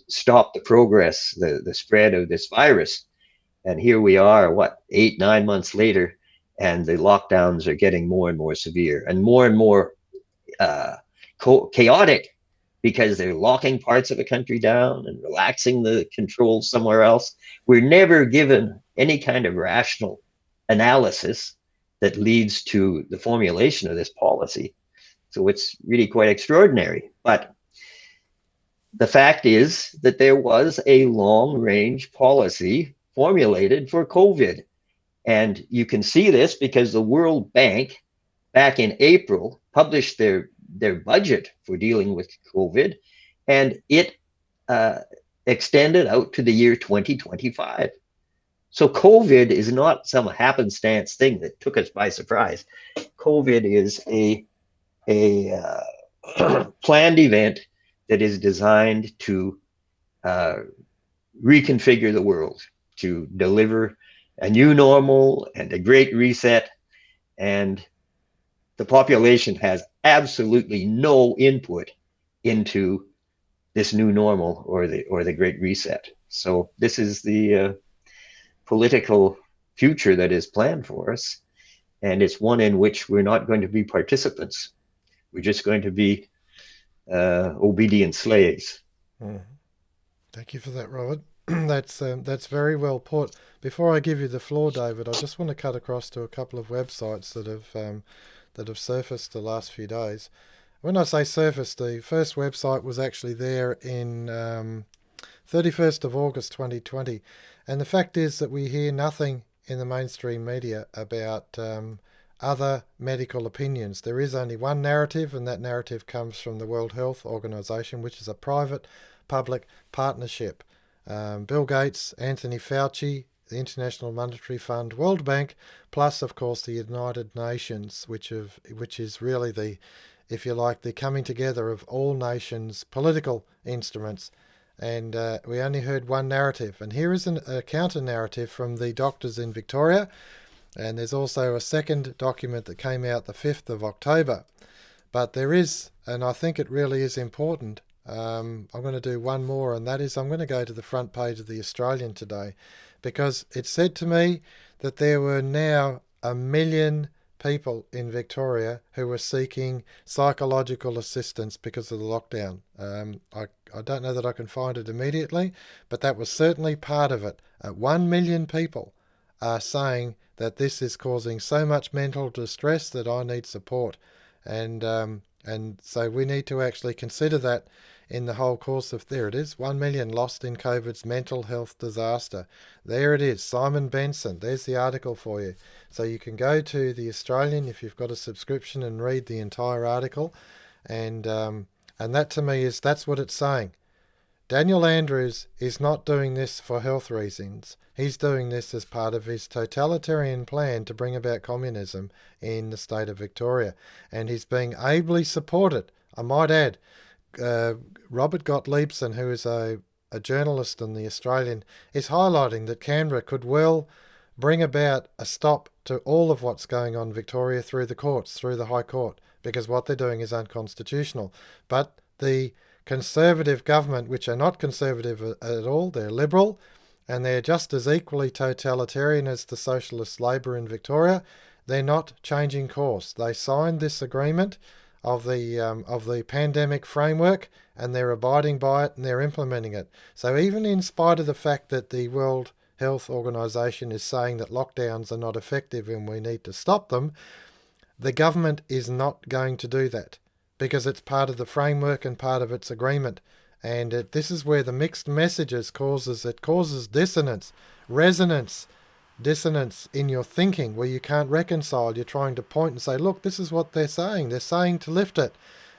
stop the progress, the spread of this virus. And here we are, 8, 9 months later, and the lockdowns are getting more and more severe and more chaotic, because they're locking parts of the country down and relaxing the controls somewhere else. We're never given any kind of rational analysis that leads to the formulation of this policy. So it's really quite extraordinary. But the fact is that there was a long-range policy formulated for COVID. And you can see this because the World Bank, back in April, published their budget for dealing with COVID, and it extended out to the year 2025. So COVID is not some happenstance thing that took us by surprise. COVID is a planned event that is designed to reconfigure the world, to deliver a new normal and a great reset. And the population has absolutely no input into this new normal or the great reset. So this is the political future that is planned for us, and it's one in which we're not going to be participants. We're just going to be obedient slaves. Thank you for that, Robert. That's very well put. Before I give you the floor, David, I just want to cut across to a couple of websites that have surfaced the last few days. When I say surfaced, the first website was actually there in 31st of August 2020, and the fact is that we hear nothing in the mainstream media about other medical opinions. There is only one narrative, and that narrative comes from the World Health Organization, which is a private-public partnership. Bill Gates, Anthony Fauci, the International Monetary Fund, World Bank, plus, of course, the United Nations, which is really the, if you like, the coming together of all nations' political instruments. And we only heard one narrative. And here is a counter-narrative from the doctors in Victoria. And there's also a second document that came out the 5th of October. But there is, and I think it really is important, I'm going to do one more, and that is I'm going to go to the front page of the Australian today, because it said to me that there were now 1 million people in Victoria who were seeking psychological assistance because of the lockdown. I don't know that I can find it immediately, but that was certainly part of it. 1 million people are saying that this is causing so much mental distress that I need support. And so we need to actually consider that in the whole course of, there it is, 1 million lost in COVID's mental health disaster. There it is, Simon Benson. There's the article for you. So you can go to the Australian if you've got a subscription and read the entire article. And that to me that's what it's saying. Daniel Andrews is not doing this for health reasons. He's doing this as part of his totalitarian plan to bring about communism in the state of Victoria. And he's being ably supported, I might add. Robert Gottliebson, who is a journalist in the Australian, is highlighting that Canberra could well bring about a stop to all of what's going on in Victoria through the courts, through the High Court, because what they're doing is unconstitutional. But the Conservative government, which are not conservative at all, they're Liberal, and they're just as equally totalitarian as the socialist Labor in Victoria. They're not changing course. They signed this agreement of the pandemic framework, and they're abiding by it and they're implementing it. So even in spite of the fact that the World Health Organization is saying that lockdowns are not effective and we need to stop them, the government is not going to do that because it's part of the framework and part of its agreement. And this is where the mixed messages causes dissonance, resonance, dissonance in your thinking where you can't reconcile. You're trying to point and say, look, this is what they're saying. They're saying to lift it.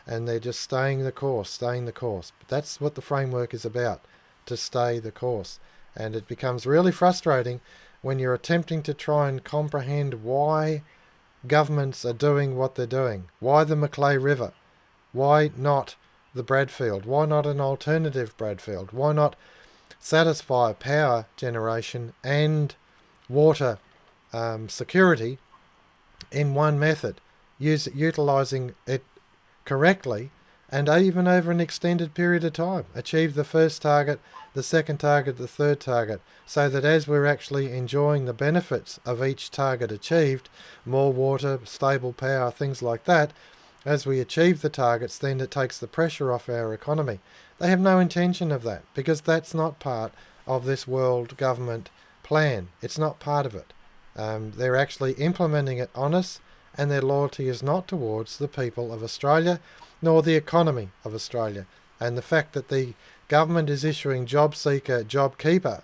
And they're just staying the course. But that's what the framework is about, to stay the course. And it becomes really frustrating when you're attempting to try and comprehend why governments are doing what they're doing. Why the Macleay River? Why not the Bradfield? Why not an alternative Bradfield? Why not satisfy power generation and water security in one method, utilising it correctly and even over an extended period of time? Achieve the first target, the second target, the third target, so that as we're actually enjoying the benefits of each target achieved, more water, stable power, things like that, as we achieve the targets, then it takes the pressure off our economy. They have no intention of that because that's not part of this world government plan. It's not part of it. They're actually implementing it on us, and their loyalty is not towards the people of Australia nor the economy of Australia. And the fact that the government is issuing job seeker, job keeper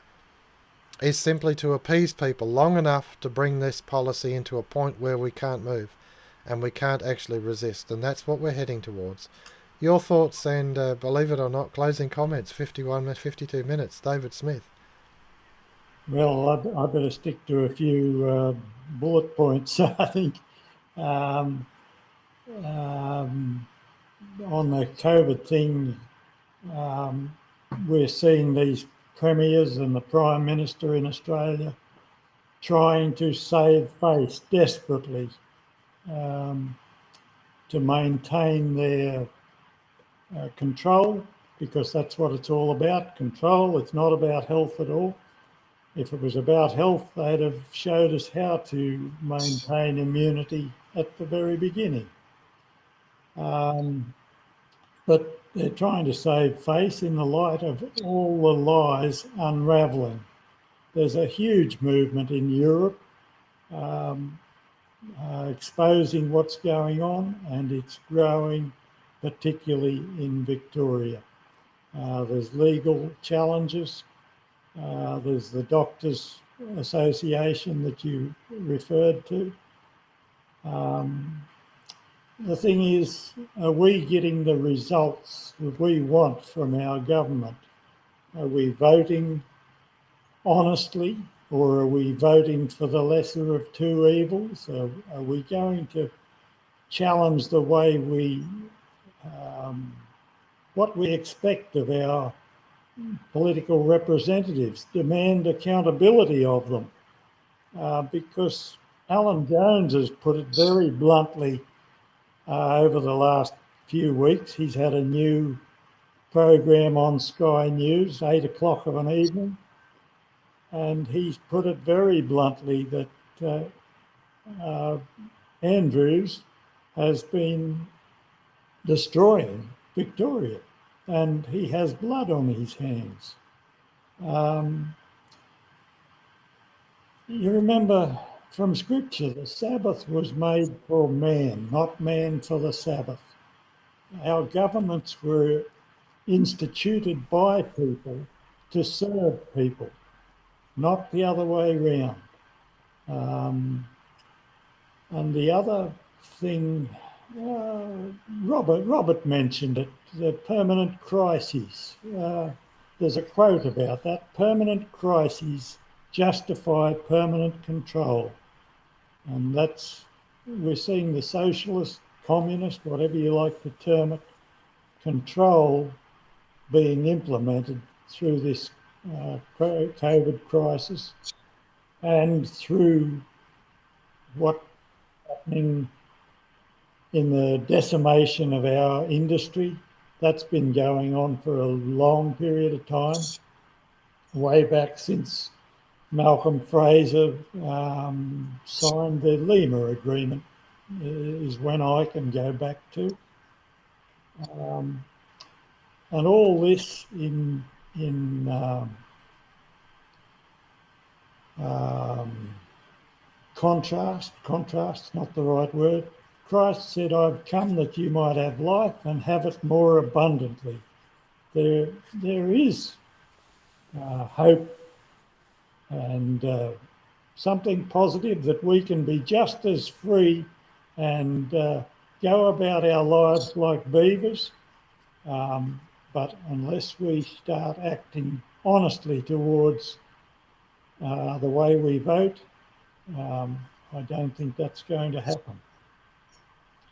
is simply to appease people long enough to bring this policy into a point where we can't move and we can't actually resist. And that's what we're heading towards. Your thoughts and, believe it or not, closing comments, 52 minutes. David Smith. Well, I better stick to a few bullet points, I think. Um, on the COVID thing, we're seeing these premiers and the Prime Minister in Australia trying to save face desperately to maintain their control, because that's what it's all about, control. It's not about health at all. If it was about health, they'd have showed us how to maintain immunity at the very beginning. But they're trying to save face in the light of all the lies unravelling. There's a huge movement in Europe exposing what's going on, and it's growing, particularly in Victoria. There's legal challenges. There's the Doctors Association that you referred to. The thing is, are we getting the results that we want from our government? Are we voting honestly, or are we voting for the lesser of two evils? Are we going to challenge the way what we expect of our political representatives, demand accountability of them? Because Alan Jones has put it very bluntly over the last few weeks. He's had a new program on Sky News, 8 o'clock of an evening, and he's put it very bluntly that Andrews has been destroying Victoria, and he has blood on his hands. You remember from Scripture, the Sabbath was made for man, not man for the Sabbath. Our governments were instituted by people to serve people, not the other way around. And the other thing, Robert mentioned it, the permanent crises. There's a quote about that: permanent crises justify permanent control. And we're seeing the socialist, communist, whatever you like to term it, control being implemented through this COVID crisis and through what's happening in the decimation of our industry. That's been going on for a long period of time. way back since Malcolm Fraser signed the Lima Agreement is when I can go back to. And all this in contrast, not the right word. Christ said, I've come that you might have life and have it more abundantly. There is hope and something positive that we can be just as free and go about our lives like beavers. But unless we start acting honestly towards the way we vote, I don't think that's going to happen.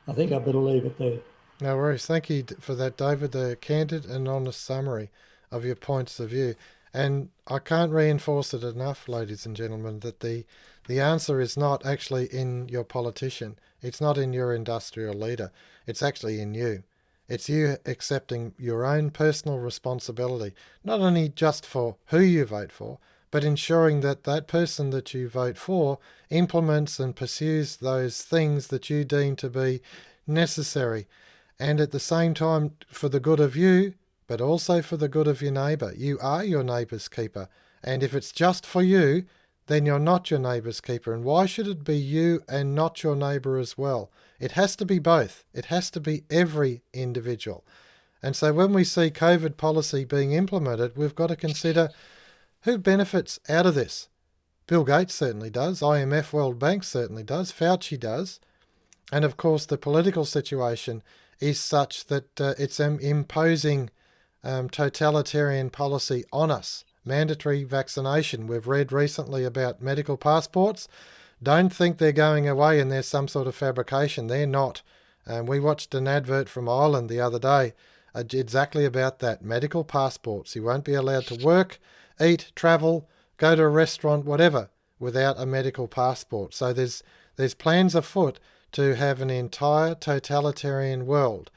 I think I better leave it there. No worries. Thank you for that, David, the candid and honest summary of your points of view. And I can't reinforce it enough, ladies and gentlemen, that the answer is not actually in your politician. It's not in your industrial leader. It's actually in you. It's you accepting your own personal responsibility, not only just for who you vote for, but ensuring that that person that you vote for implements and pursues those things that you deem to be necessary, and at the same time for the good of you, but also for the good of your neighbour. You are your neighbour's keeper, and if it's just for you, then you're not your neighbour's keeper. And why should it be you and not your neighbour as well? It has to be both. It has to be every individual. And so when we see COVID policy being implemented, we've got to consider who benefits out of this. Bill Gates certainly does, IMF, World Bank certainly does, Fauci does, and of course the political situation is such that it's imposing totalitarian policy on us. Mandatory vaccination. We've read recently about medical passports. Don't think they're going away and there's some sort of fabrication. They're not. We watched an advert from Ireland the other day exactly about that. Medical passports. You won't be allowed to work, eat, travel, go to a restaurant, whatever, without a medical passport. So there's plans afoot to have an entire totalitarian world.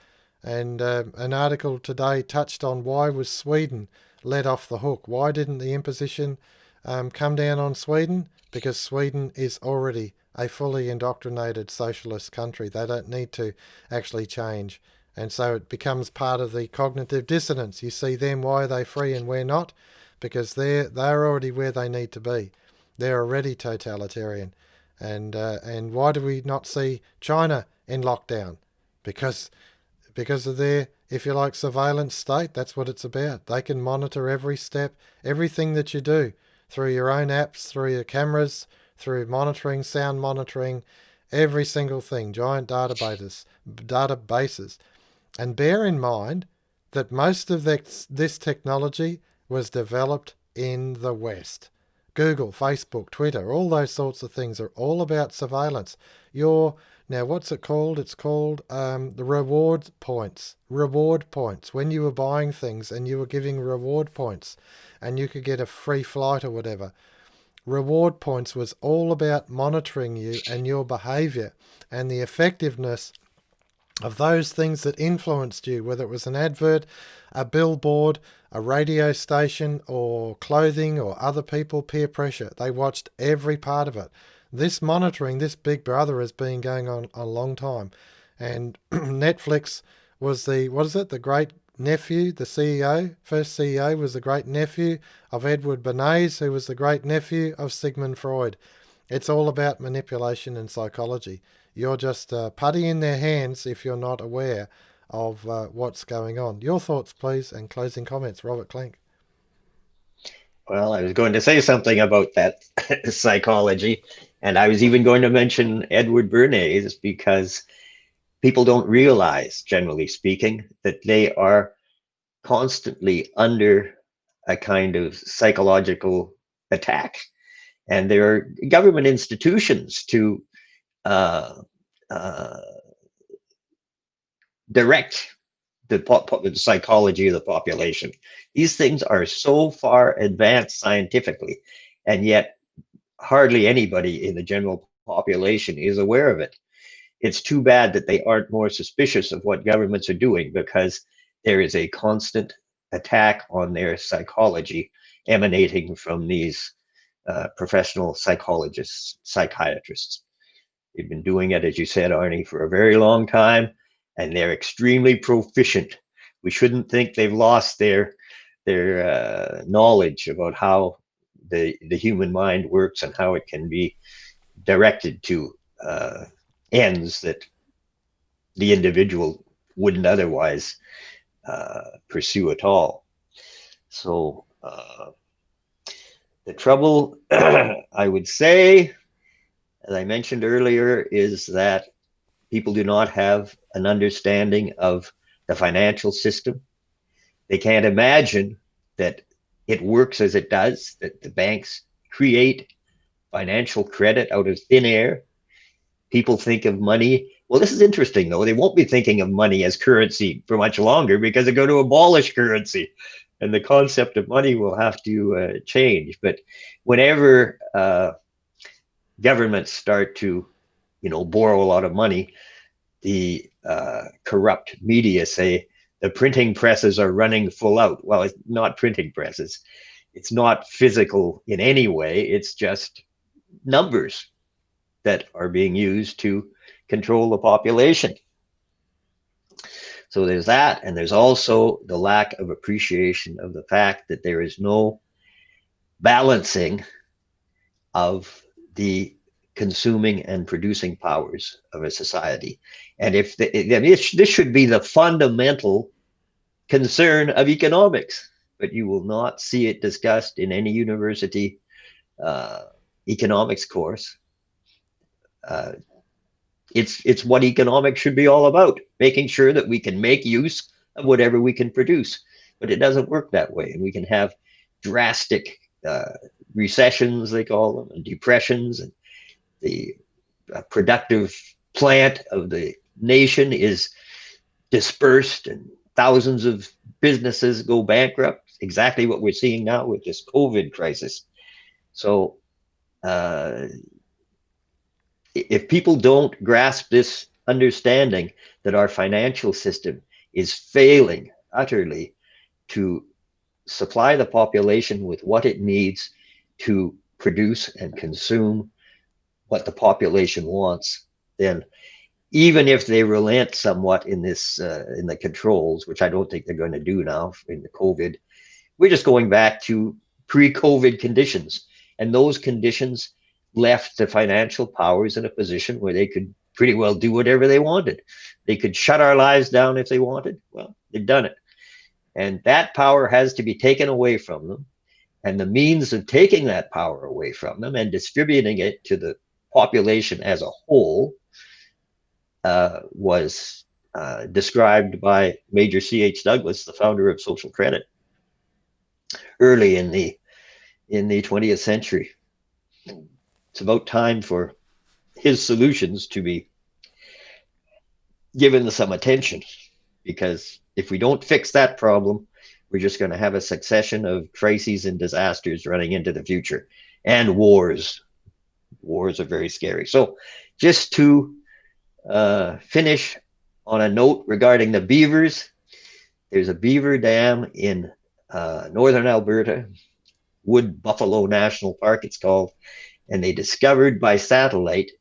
And an article today touched on why was Sweden let off the hook. Why didn't the imposition come down on Sweden? Because Sweden is already a fully indoctrinated socialist country. They don't need to actually change. And so it becomes part of the cognitive dissonance. You see them, why are they free and we're not? Because they're already where they need to be. They're already totalitarian. And why do we not see China in lockdown? Because of their, if you like, surveillance state. That's what it's about. They can monitor every step, everything that you do through your own apps, through your cameras, through monitoring, sound monitoring, every single thing, giant databases. And bear in mind that most of this technology was developed in the West. Google, Facebook, Twitter, all those sorts of things are all about surveillance. Now, what's it called? It's called the reward points. Reward points. When you were buying things and you were giving reward points and you could get a free flight or whatever. Reward points was all about monitoring you and your behaviour and the effectiveness of those things that influenced you, whether it was an advert, a billboard, a radio station, or clothing, or other people, peer pressure. They watched every part of it. This monitoring, this Big Brother has been going on a long time. And Netflix was the great nephew, the CEO, first CEO was the great nephew of Edward Bernays, who was the great nephew of Sigmund Freud. It's all about manipulation and psychology. You're just putty in their hands if you're not aware of what's going on. Your thoughts, please, and closing comments, Robert Clank. Well, I was going to say something about that psychology, and I was even going to mention Edward Bernays because people don't realize, generally speaking, that they are constantly under a kind of psychological attack. And there are government institutions to direct the psychology of the population. These things are so far advanced scientifically, and yet hardly anybody in the general population is aware of it. It's too bad that they aren't more suspicious of what governments are doing, because there is a constant attack on their psychology, emanating from these professional psychologists, psychiatrists. They've been doing it, as you said, Arnie, for a very long time, and they're extremely proficient. We shouldn't think they've lost their knowledge about how the human mind works and how it can be directed to ends that the individual wouldn't otherwise pursue at all. So the trouble, I would say, as I mentioned earlier, is that people do not have an understanding of the financial system. They can't imagine that it works as it does, that the banks create financial credit out of thin air. People think of money. Well, this is interesting, though. They won't be thinking of money as currency for much longer because they're going to abolish currency. And the concept of money will have to change. But whenever governments start to, borrow a lot of money, the corrupt media say the printing presses are running full out. Well, it's not printing presses. It's not physical in any way. It's just numbers that are being used to control the population. So there's that, and there's also the lack of appreciation of the fact that there is no balancing of the consuming and producing powers of a society. And if this should be the fundamental concern of economics, but you will not see it discussed in any university economics course. It's what economics should be all about, making sure that we can make use of whatever we can produce. But it doesn't work that way, and we can have drastic recessions, they call them, and depressions, and the productive plant of the nation is dispersed, and thousands of businesses go bankrupt. Exactly what we're seeing now with this COVID crisis. So if people don't grasp this understanding that our financial system is failing utterly to supply the population with what it needs to produce and consume what the population wants, then even if they relent somewhat in this in the controls, which I don't think they're going to do now in the COVID, we're just going back to pre-COVID conditions, and those conditions left the financial powers in a position where they could pretty well do whatever they wanted. They could shut our lives down if they wanted. Well, they've done it, and that power has to be taken away from them, and the means of taking that power away from them and distributing it to the population as a whole was described by Major C.H. Douglas, the founder of social credit, early in the 20th century. It's about time for his solutions to be given some attention, because if we don't fix that problem, we're just going to have a succession of crises and disasters running into the future, and wars. Wars are very scary. So just to finish on a note regarding the beavers, there's a beaver dam in northern Alberta, Wood Buffalo National Park it's called, and they discovered by satellite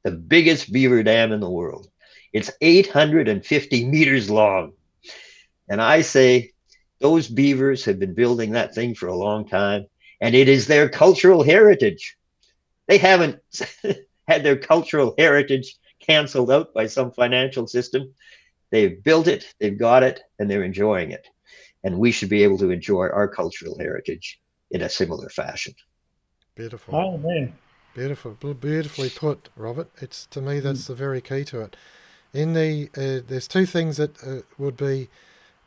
the biggest beaver dam in the world. It's 850 meters long. And I say those beavers have been building that thing for a long time, and it is their cultural heritage. They haven't had their cultural heritage canceled out by some financial system. They've built it, they've got it, and they're enjoying it. And we should be able to enjoy our cultural heritage in a similar fashion. Beautiful. Oh, man. Beautiful. Beautifully put, Robert. It's, to me, that's the very key to it. In the there's two things that would be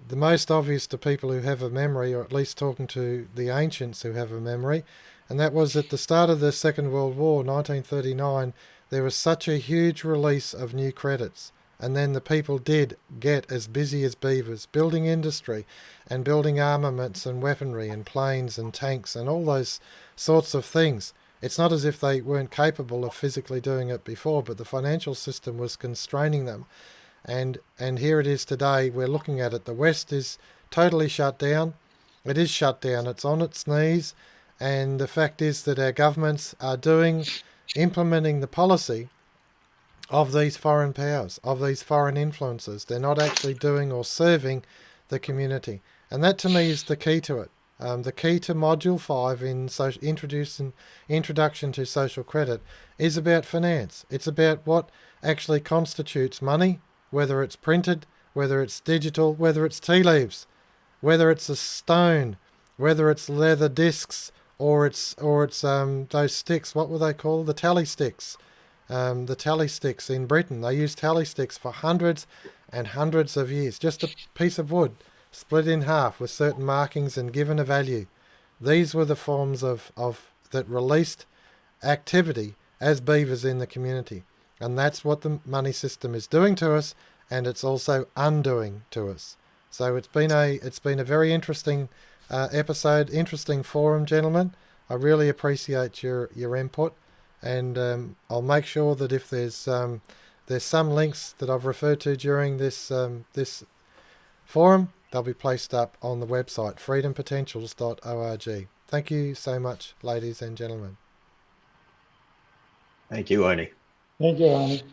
the most obvious to people who have a memory, or at least talking to the ancients who have a memory, and that was at the start of the Second World War, 1939, there was such a huge release of new credits. And then the people did get as busy as beavers, building industry and building armaments and weaponry and planes and tanks and all those sorts of things. It's not as if they weren't capable of physically doing it before, but the financial system was constraining them. And here it is today, we're looking at it. The West is totally shut down. It is shut down. It's on its knees. And the fact is that our governments are implementing the policy of these foreign powers, of these foreign influences. They're not actually doing or serving the community. And that to me is the key to it. The key to Module 5 in Introduction to Social Credit is about finance. It's about what actually constitutes money, whether it's printed, whether it's digital, whether it's tea leaves, whether it's a stone, whether it's leather discs, or it's those sticks. What were they called? The tally sticks. The tally sticks in Britain. They used tally sticks for hundreds and hundreds of years. Just a piece of wood split in half with certain markings and given a value. These were the forms of that released activity as beavers in the community. And that's what the money system is doing to us, and it's also undoing to us. So it's been a very interesting episode, interesting forum, gentlemen. I really appreciate your input, and I'll make sure that if there's some links that I've referred to during this this forum, they'll be placed up on the website freedompotentials.org. Thank you so much, ladies and gentlemen. Thank you, Arnie. Thank you, Arnie.